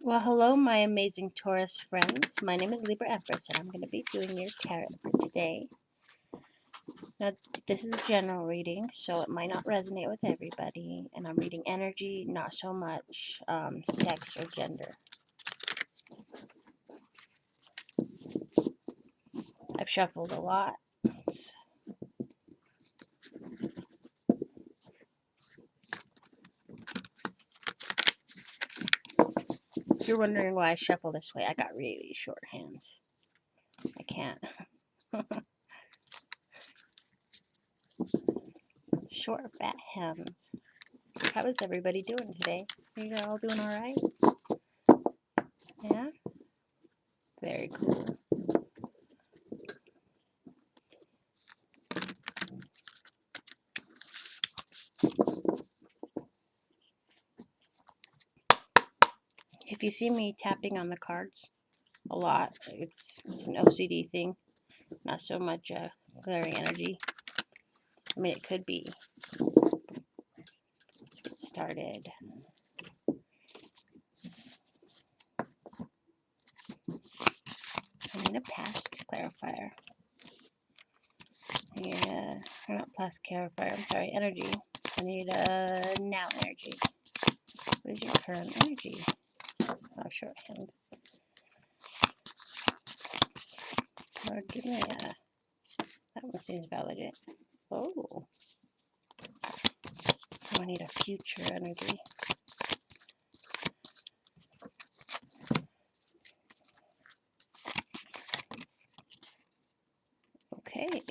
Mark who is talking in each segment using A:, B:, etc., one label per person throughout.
A: Well, hello, my amazing Taurus friends. My name is Libra Empress, and I'm going to be doing your tarot for today. Now, this is a general reading, so it might not resonate with everybody, and I'm reading energy, not so much sex or gender. I've shuffled a lot. If you're wondering why I shuffle this way, I got really short hands. I can't. Short, fat hands. How is everybody doing today? You all doing all right? Yeah? Very cool. If you see me tapping on the cards a lot, it's an OCD thing, not so much glaring energy. I mean, it could be. Let's get started. I need a past clarifier. Yeah, not past clarifier, I'm sorry, energy. I need a now energy. What is your current energy? Oh, short hands. Lord, give me a... That one seems valid. Oh. I need a future energy. Okay.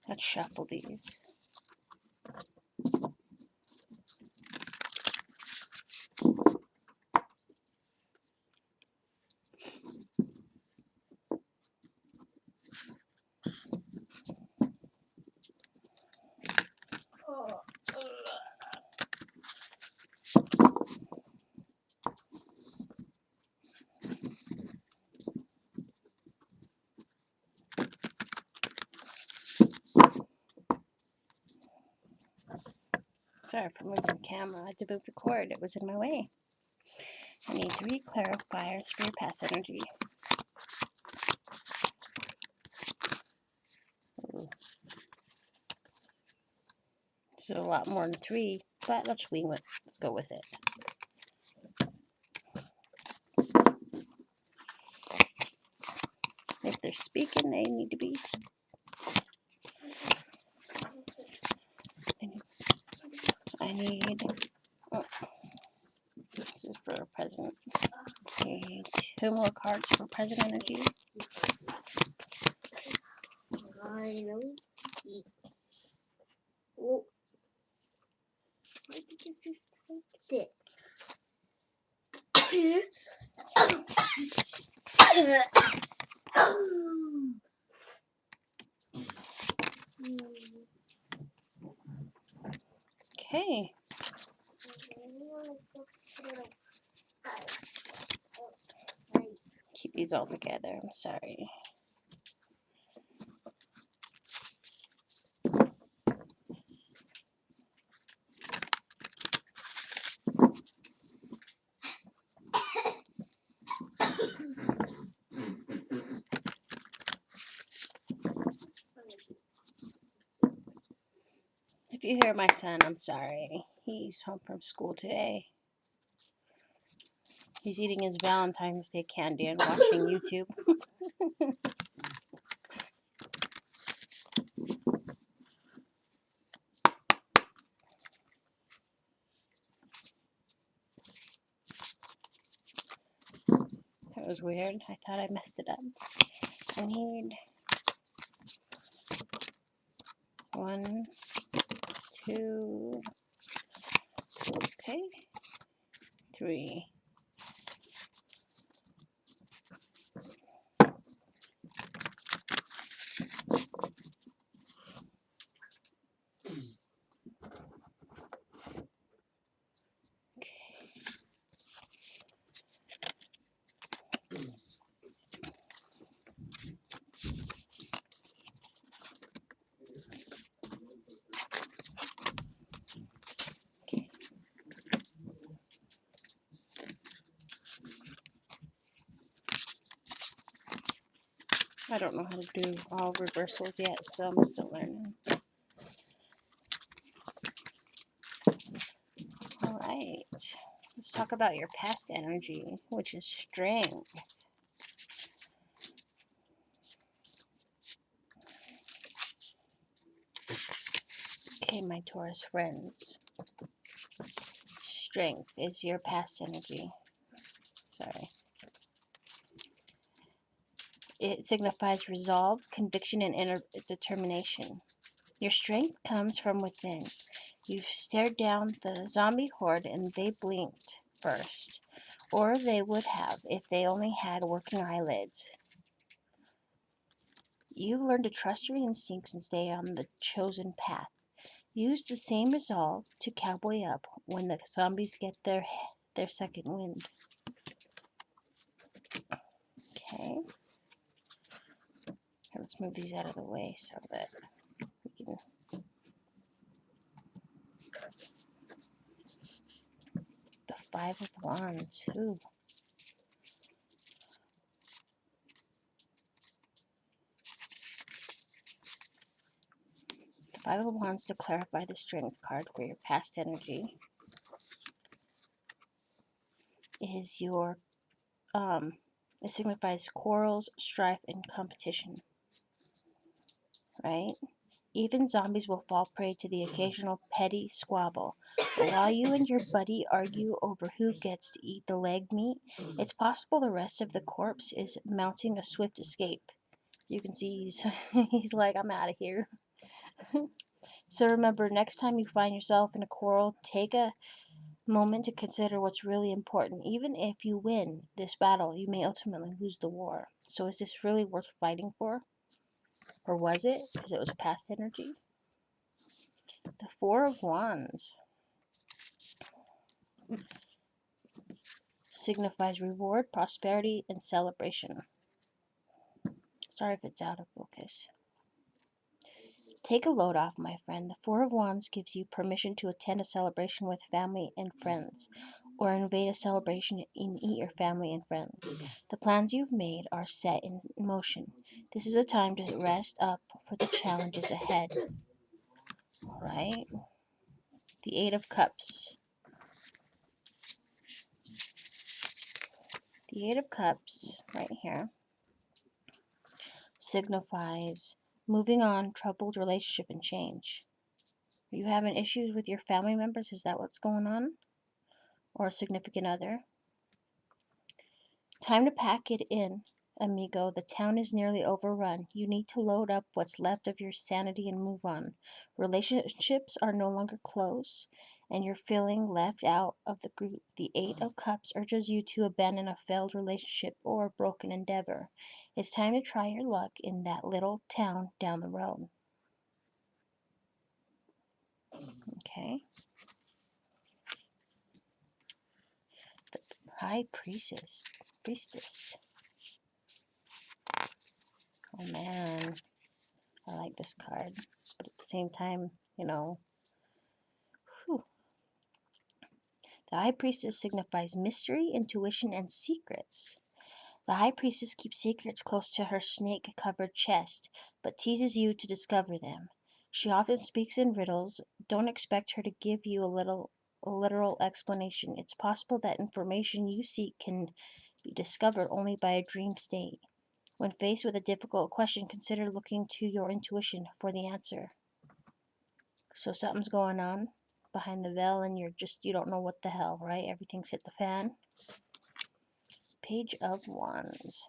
A: Let's shuffle these. Sorry for moving the camera. I had to move the cord. It was in my way. I need 3 clarifiers for your past energy. Ooh. This is a lot more than 3, but let's wing it. Let's go with it. If they're speaking, they need to be. I need. Oh, this is for present. I need 2 more cards for present energy.
B: I know. Oh. Why did you just take it?
A: Okay. Keep these all together. I'm sorry. If you hear my son, I'm sorry. He's home from school today. He's eating his Valentine's Day candy and watching YouTube. That was weird. I thought I messed it up. I need 1, 2, okay, 3. I don't know how to do all reversals yet, so I'm still learning. Alright, let's talk about your past energy, which is strength. Okay, my Taurus friends. Strength is your past energy. Sorry. It signifies resolve, conviction, and inner determination. Your strength comes from within. You've stared down the zombie horde and they blinked first. Or they would have if they only had working eyelids. You've learned to trust your instincts and stay on the chosen path. Use the same resolve to cowboy up when the zombies get their second wind. Okay. Let's move these out of the way so that we can. The Five of Wands. Ooh. The Five of Wands to clarify the strength card for your past energy is your it signifies quarrels, strife, and competition. Right? Even zombies will fall prey to the occasional petty squabble. But while you and your buddy argue over who gets to eat the leg meat, it's possible the rest of the corpse is mounting a swift escape. You can see he's like, I'm out of here. So remember, next time you find yourself in a quarrel, take a moment to consider what's really important. Even if you win this battle, you may ultimately lose the war. So is this really worth fighting for? Or was it? Because it was past energy. The Four of Wands signifies reward, prosperity, and celebration. Sorry if it's out of focus. Take a load off, my friend. The Four of Wands gives you permission to attend a celebration with family and friends, or invade a celebration and eat your family and friends. The plans you've made are set in motion. This is a time to rest up for the challenges ahead. All right. The Eight of Cups. The Eight of Cups, right here, signifies moving on, troubled relationship, and change. Are you having issues with your family members? Is that what's going on? Or a significant other? Time to pack it in, amigo. The town is nearly overrun. You need to load up what's left of your sanity and move on. Relationships are no longer close, and you're feeling left out of the group. The Eight of Cups urges you to abandon a failed relationship or a broken endeavor. It's time to try your luck in that little town down the road. Okay. The High Priestess. Oh man, I like this card, but at the same time, whew. The High Priestess signifies mystery, intuition, and secrets. The High Priestess keeps secrets close to her snake-covered chest, but teases you to discover them. She often speaks in riddles. Don't expect her to give you a literal explanation. It's possible that information you seek can be discovered only by a dream state. When faced with a difficult question, consider looking to your intuition for the answer. So something's going on behind the veil and you don't know what the hell, right? Everything's hit the fan. Page of Wands.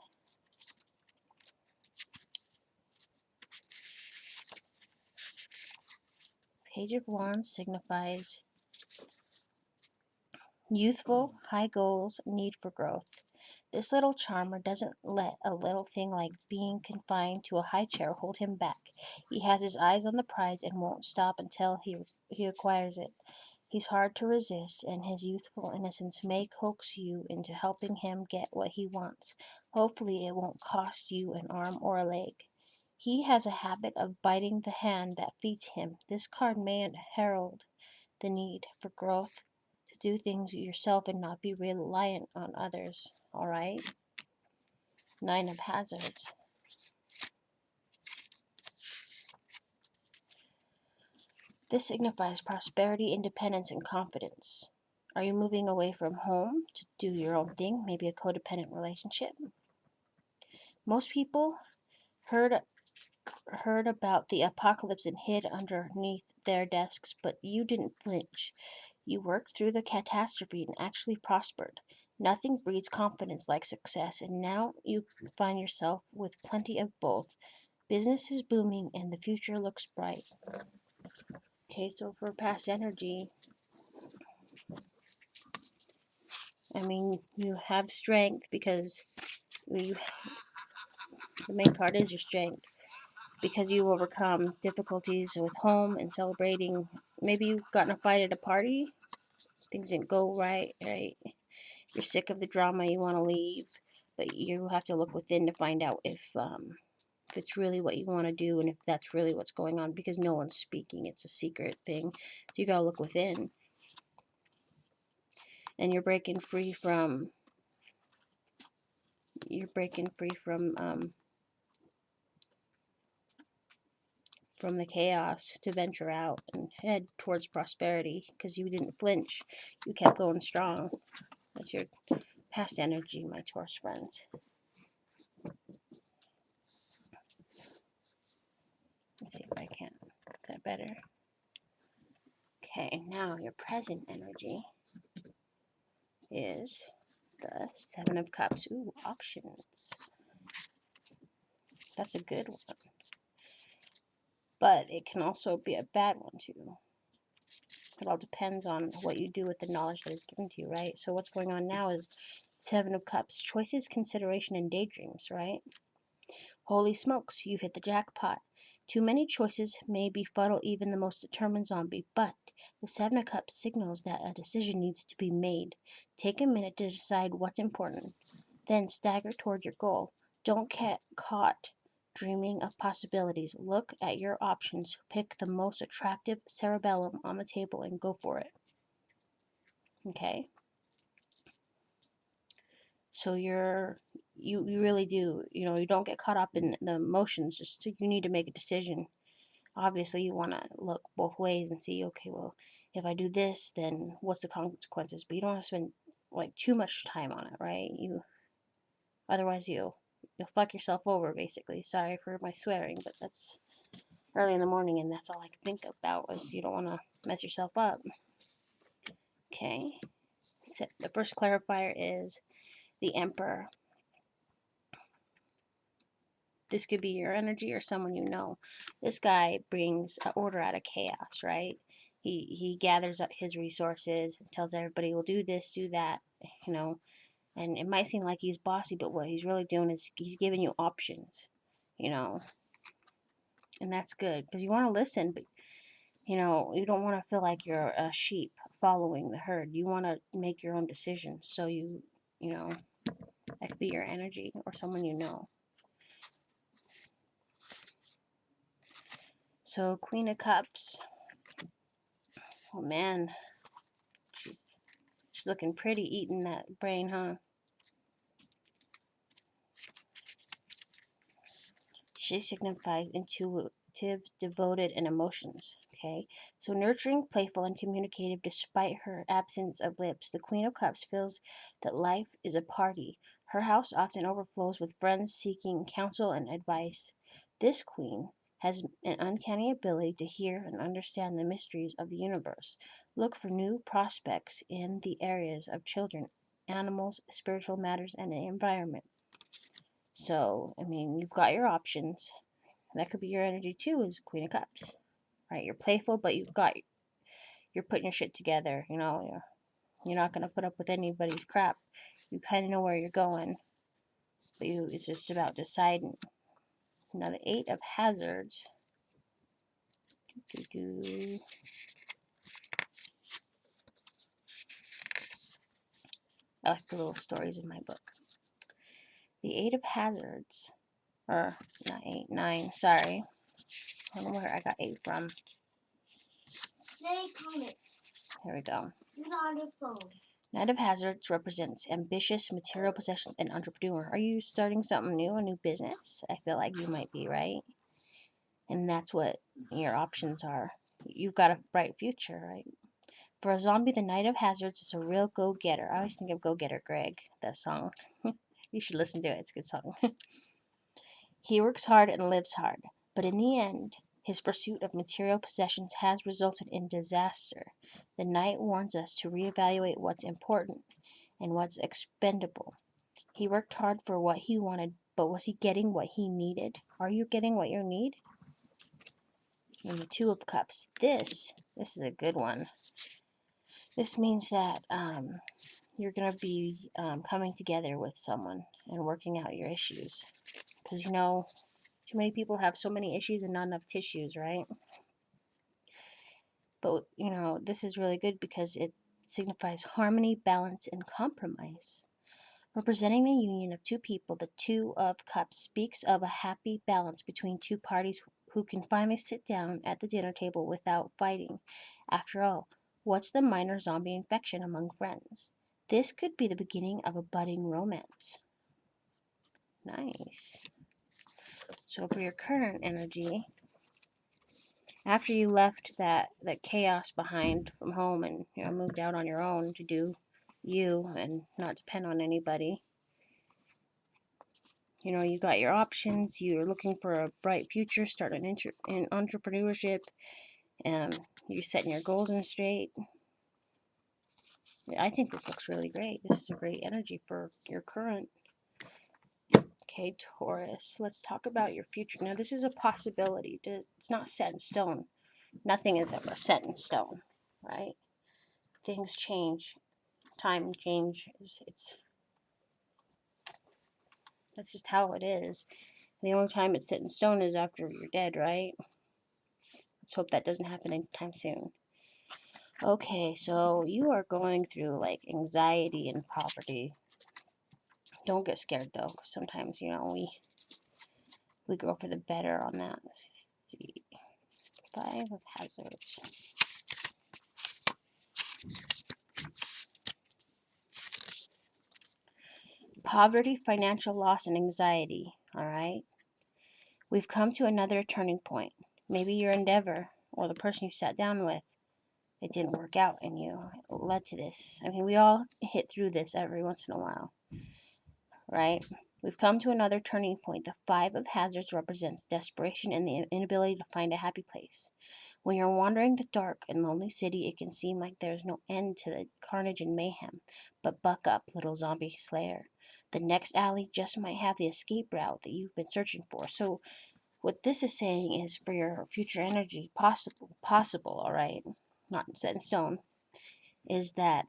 A: Page of Wands signifies youthful, high goals, need for growth. This little charmer doesn't let a little thing like being confined to a high chair hold him back. He has his eyes on the prize and won't stop until he acquires it. He's hard to resist, and his youthful innocence may coax you into helping him get what he wants. Hopefully it won't cost you an arm or a leg. He has a habit of biting the hand that feeds him. This card may herald the need for growth, to do things yourself and not be reliant on others. Alright? Nine of Hazards. This signifies prosperity, independence, and confidence. Are you moving away from home to do your own thing? Maybe a codependent relationship? Most people heard about the apocalypse and hid underneath their desks, but you didn't flinch. You worked through the catastrophe and actually prospered. Nothing breeds confidence like success, and now you find yourself with plenty of both. Business is booming and the future looks bright. Okay, so for past energy, I mean, you have strength because you, the main card is your strength because you overcome difficulties with home and celebrating. Maybe you got in a fight at a party, things didn't go right. You're sick of the drama, you want to leave, but you have to look within to find out if it's really what you want to do and if that's really what's going on, because no one's speaking. It's a secret thing. So you gotta look within, and you're breaking free from from the chaos to venture out and head towards prosperity because you didn't flinch. You kept going strong. That's your past energy, my Taurus friends. Let's see if I can. Is that better? Okay, now your present energy is the Seven of Cups. Ooh, options. That's a good one. But it can also be a bad one too. It all depends on what you do with the knowledge that is given to you, right? So what's going on now is Seven of Cups. Choices, consideration, and daydreams, right? Holy smokes, you've hit the jackpot. Too many choices may befuddle even the most determined zombie, but the Seven of Cups signals that a decision needs to be made. Take a minute to decide what's important, then stagger toward your goal. Don't get caught dreaming of possibilities. Look at your options, pick the most attractive cerebellum on the table, and go for it. Okay? So you really do, you don't get caught up in the emotions. Just you need to make a decision. Obviously you want to look both ways and see, okay, well, if I do this, then what's the consequences? But you don't want to spend like too much time on it, right? Otherwise you'll fuck yourself over, basically. Sorry for my swearing, but that's early in the morning and that's all I can think about, is you don't want to mess yourself up. Okay, so the first clarifier is the Emperor. This could be your energy or someone you know. This guy brings order out of chaos, right? He gathers up his resources, tells everybody, "We'll do this, do that," you know. And it might seem like he's bossy, but what he's really doing is he's giving you options, you know. And that's good because you want to listen, but you don't want to feel like you're a sheep following the herd. You want to make your own decisions. So you know, that could be your energy or someone you know. So Queen of Cups. Oh man, she's looking pretty eating that brain, huh? She signifies intuitive, devoted, and emotions. Okay, so nurturing, playful, and communicative despite her absence of lips. The Queen of Cups feels that life is a party. Her house often overflows with friends seeking counsel and advice. This queen has an uncanny ability to hear and understand the mysteries of the universe. Look for new prospects in the areas of children, animals, spiritual matters, and the environment. So, I mean, you've got your options. That could be your energy too, is Queen of Cups. Right? You're playful, but you're putting your shit together, you're not gonna put up with anybody's crap. You kinda know where you're going. But it's just about deciding. Now the Eight of Hazards. I like the little stories in my book. The Eight of Hazards, or not eight, nine, sorry. I don't know where I got eight from. Here we go.
B: Not a phone.
A: Knight of Hazards represents ambitious material possessions and entrepreneur. Are you starting something new, a new business? I feel like you might be, right? And that's what your options are. you've got a bright future, right? For a zombie, the Knight of Hazards is a real go-getter. I always think of Go-Getter Greg, that song. You should listen to it. It's a good song. He works hard and lives hard, but in the end, his pursuit of material possessions has resulted in disaster. The Knight warns us to reevaluate what's important and what's expendable. He worked hard for what he wanted, but was he getting what he needed? Are you getting what you need? And the Two of Cups. This is a good one. This means that you're going to be coming together with someone and working out your issues. Because, too many people have so many issues and not enough tissues, right? But, this is really good because it signifies harmony, balance, and compromise. Representing the union of two people, the Two of Cups speaks of a happy balance between two parties who can finally sit down at the dinner table without fighting. After all, what's the minor zombie infection among friends? This could be the beginning of a budding romance. Nice. So for your current energy, after you left that chaos behind from home and moved out on your own to do you and not depend on anybody, you got your options. You're looking for a bright future, start in entrepreneurship, and you're setting your goals in straight. I think this looks really great. This is a great energy for your current. Okay, Taurus, let's talk about your future. Now, this is a possibility. It's not set in stone. Nothing is ever set in stone, right? Things change. Time changes. That's just how it is. The only time it's set in stone is after you're dead, right? Let's hope that doesn't happen anytime soon. Okay, so you are going through like anxiety and poverty. Don't get scared though, because sometimes we go for the better on that. Let's see, Five of Hazards. Poverty, financial loss, and anxiety. All right, we've come to another turning point. Maybe your endeavor or the person you sat down with, it didn't work out, and it led to this. I mean, we all hit through this every once in a while, right? We've come to another turning point. The Five of Hazards represents desperation and the inability to find a happy place. When you're wandering the dark and lonely city, it can seem like there's no end to the carnage and mayhem. But buck up, little zombie slayer. The next alley just might have the escape route that you've been searching for. So what this is saying is for your future energy, possible, all right, not set in stone, is that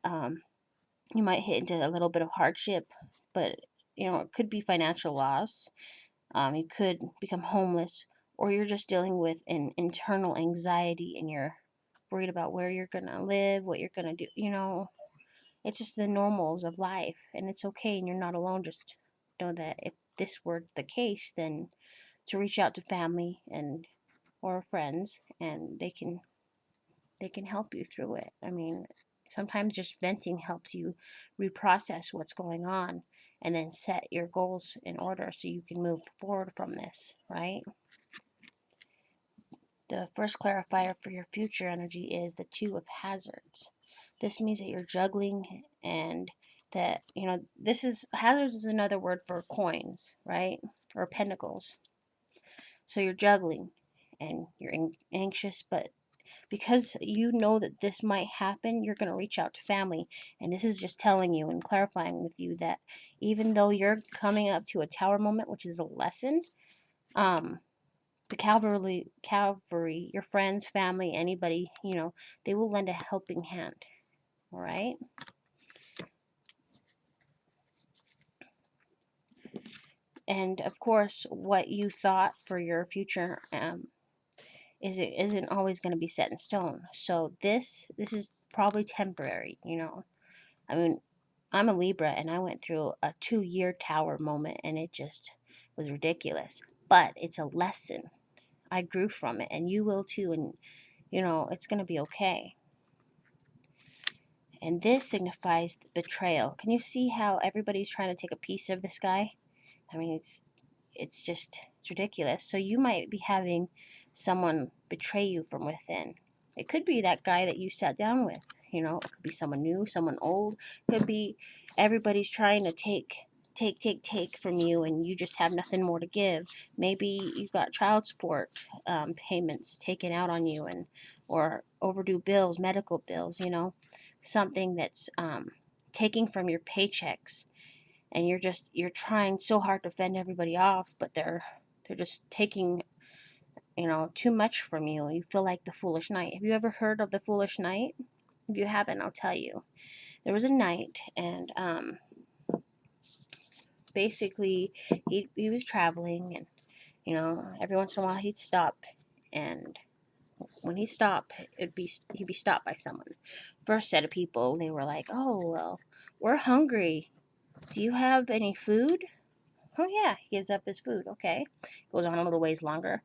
A: you might hit into a little bit of hardship, but it could be financial loss. You could become homeless, or you're just dealing with an internal anxiety and you're worried about where you're gonna live, what you're gonna do. It's just the normals of life, and it's okay, and you're not alone. Just know that if this were the case, then to reach out to family and or friends, and they can help you through it. I mean, sometimes just venting helps you reprocess what's going on and then set your goals in order so you can move forward from this, right? The first clarifier for your future energy is the Two of Hazards. This means that you're juggling and that, this is hazards is another word for coins, right? Or pentacles. So you're juggling and you're anxious, but because you know that this might happen, you're going to reach out to family. And this is just telling you and clarifying with you that even though you're coming up to a tower moment, which is a lesson, the cavalry, your friends, family, anybody, they will lend a helping hand. All right. And of course, what you thought for your future isn't always going to be set in stone. So this is probably temporary. I mean, I'm a Libra and I went through a 2-year tower moment and it just was ridiculous. But it's a lesson. I grew from it and you will too. And, it's going to be okay. And this signifies betrayal. Can you see how everybody's trying to take a piece of this guy? I mean, it's ridiculous. So you might be having someone betray you from within. It could be that guy that you sat down with. You know, it could be someone new, someone old. It could be everybody's trying to take from you, and you just have nothing more to give. Maybe you've got child support payments taken out on you, and or overdue bills, medical bills. You know, something that's taking from your paychecks, and you're trying so hard to fend everybody off, but they're just taking, you know, too much from you. You feel like the foolish knight. Have you ever heard of the foolish knight? If you haven't, I'll tell you. There was a knight, and basically he was traveling, and you know, every once in a while he'd stop, and when he stopped, he'd be stopped by someone. First set of people, they were like, "Oh well, we're hungry. Do you have any food?" Oh yeah, he gives up his food. Okay, goes on a little ways longer.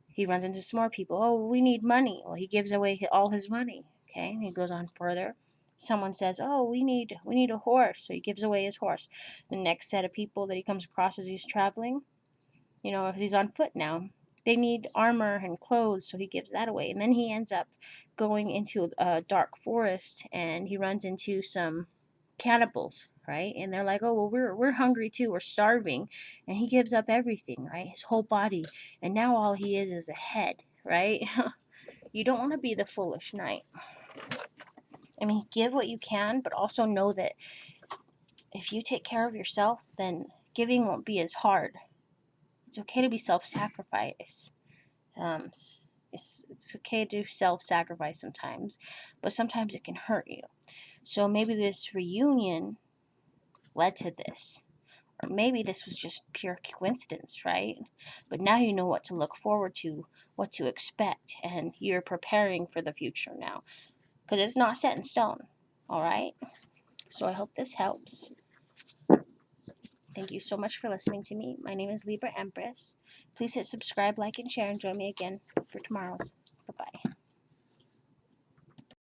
A: He runs into some more people. Oh, we need money. Well, he gives away all his money. Okay, and he goes on further. Someone says, "Oh, we need a horse," so he gives away his horse. The next set of people that he comes across as he's traveling, you know, if he's on foot now, they need armor and clothes, so he gives that away. And then he ends up going into a dark forest, and he runs into some cannibals, right? And they're like, "Oh, well, we're hungry too. We're starving," and he gives up everything, right? His whole body, and now all he is a head, right? You don't want to be the foolish knight. I mean, give what you can, but also know that if you take care of yourself, then giving won't be as hard. It's okay to be self-sacrifice. It's okay to self-sacrifice sometimes, but sometimes it can hurt you. So maybe this reunion led to this. Or maybe this was just pure coincidence, right? But now you know what to look forward to, what to expect, and you're preparing for the future now. Because it's not set in stone, alright? So I hope this helps. Thank you so much for listening to me. My name is Libra Empress. Please hit subscribe, like, and share, and join me again for tomorrow's. Bye bye.